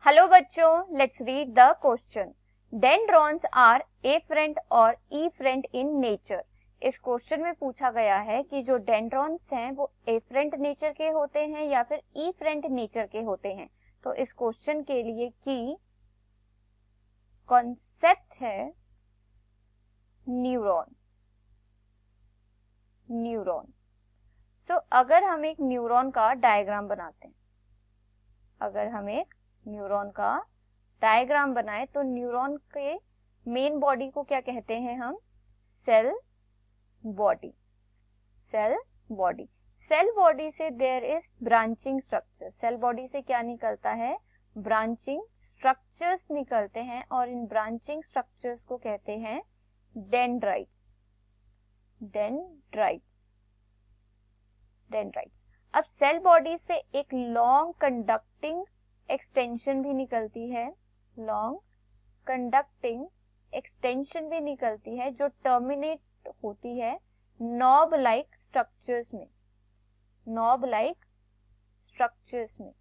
Hello बच्चों, let's read the question. Dendrons are afferent और efferent in nature. इस question में पूछा गया है कि जो डेंड्रॉन्स हैं वो एफरेंट नेचर के होते हैं या फिर ईफरेंट नेचर के होते हैं। तो इस क्वेश्चन के लिए की कॉन्सेप्ट है न्यूरॉन। तो अगर हम एक न्यूरॉन का डायग्राम बनाते हैं, बनाए तो न्यूरॉन के मेन बॉडी को क्या कहते हैं हम? Cell body. सेल बॉडी से there is branching structure. Cell body से क्या निकलता है? ब्रांचिंग स्ट्रक्चर्स निकलते हैं और इन ब्रांचिंग स्ट्रक्चर्स को कहते हैं डेंड्राइट्स। अब सेल बॉडी से एक लॉन्ग कंडक्टिंग एक्सटेंशन भी निकलती है, जो टर्मिनेट होती है नॉब लाइक स्ट्रक्चर्स में,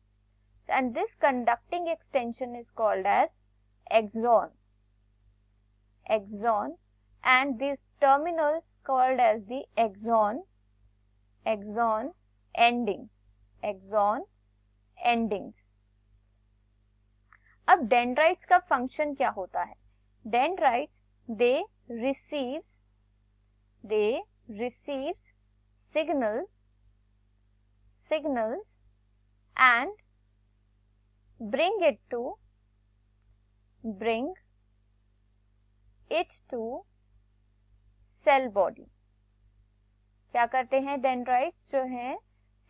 and this conducting extension is called as axon, and this terminals called as the axon endings. अब डेंड्राइट्स का फंक्शन क्या होता है? Dendrites they receives signals and bring it to cell body. क्या करते हैं dendrites जो हैं?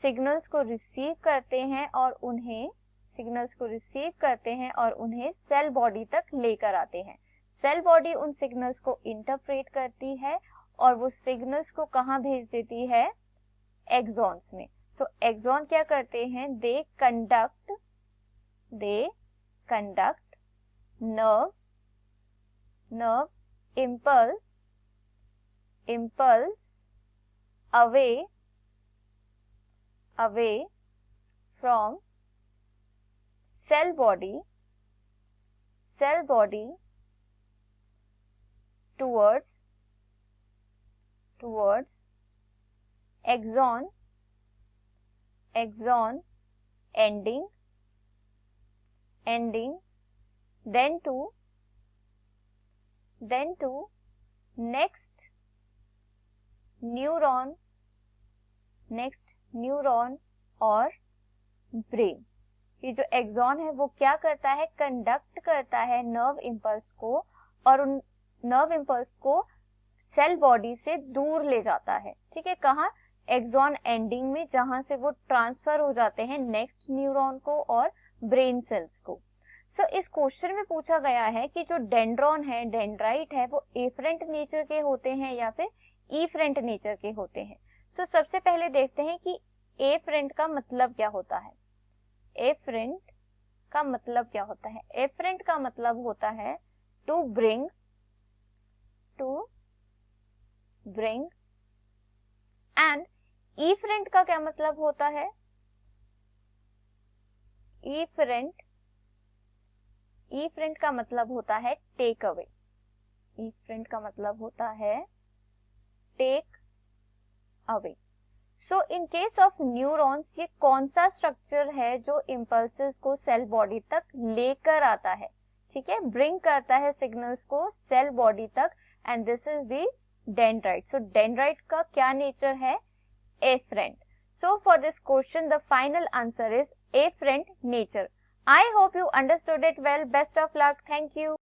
सिग्नल्स को रिसीव करते हैं और उन्हें सेल बॉडी तक लेकर आते हैं। सेल बॉडी उन सिग्नल्स को इंटरप्रेट करती है और वो सिग्नल्स को कहाँ भेज देती है? एक्सॉन्स में। सो एक्सॉन क्या करते हैं? They conduct nerve impulse away from cell body towards axon ending, then to next neuron और ब्रेन। ये जो एक्सॉन है वो क्या करता है? कंडक्ट करता है नर्व इंपल्स को, और उन नर्व इंपल्स को सेल बॉडी से दूर ले जाता है। ठीक है, कहाँ? एक्सॉन एंडिंग में, जहां से वो ट्रांसफर हो जाते हैं नेक्स्ट न्यूरॉन को और ब्रेन सेल्स को। सो इस क्वेश्चन में पूछा गया है कि जो डेंड्राइट है वो एफरेंट नेचर के होते हैं या फिर ईफरेंट नेचर के होते हैं। सो सबसे पहले देखते हैं कि एफरेंट का मतलब क्या होता है। एफरेंट का मतलब होता है टू ब्रिंग एंड ईफरेंट का क्या मतलब होता है? ईफरेंट का मतलब होता है take away. So in case of neurons, ये कौन सा स्ट्रक्चर है जो इंपल्सेस को सेल बॉडी तक लेकर आता है? ठीक है, ब्रिंग करता है सिग्नल्स को सेल बॉडी तक, and this is the dendrite. So dendrite का क्या नेचर है? Afferent. So for this question the final answer is afferent nature. I hope you understood it well. Best of luck. Thank you.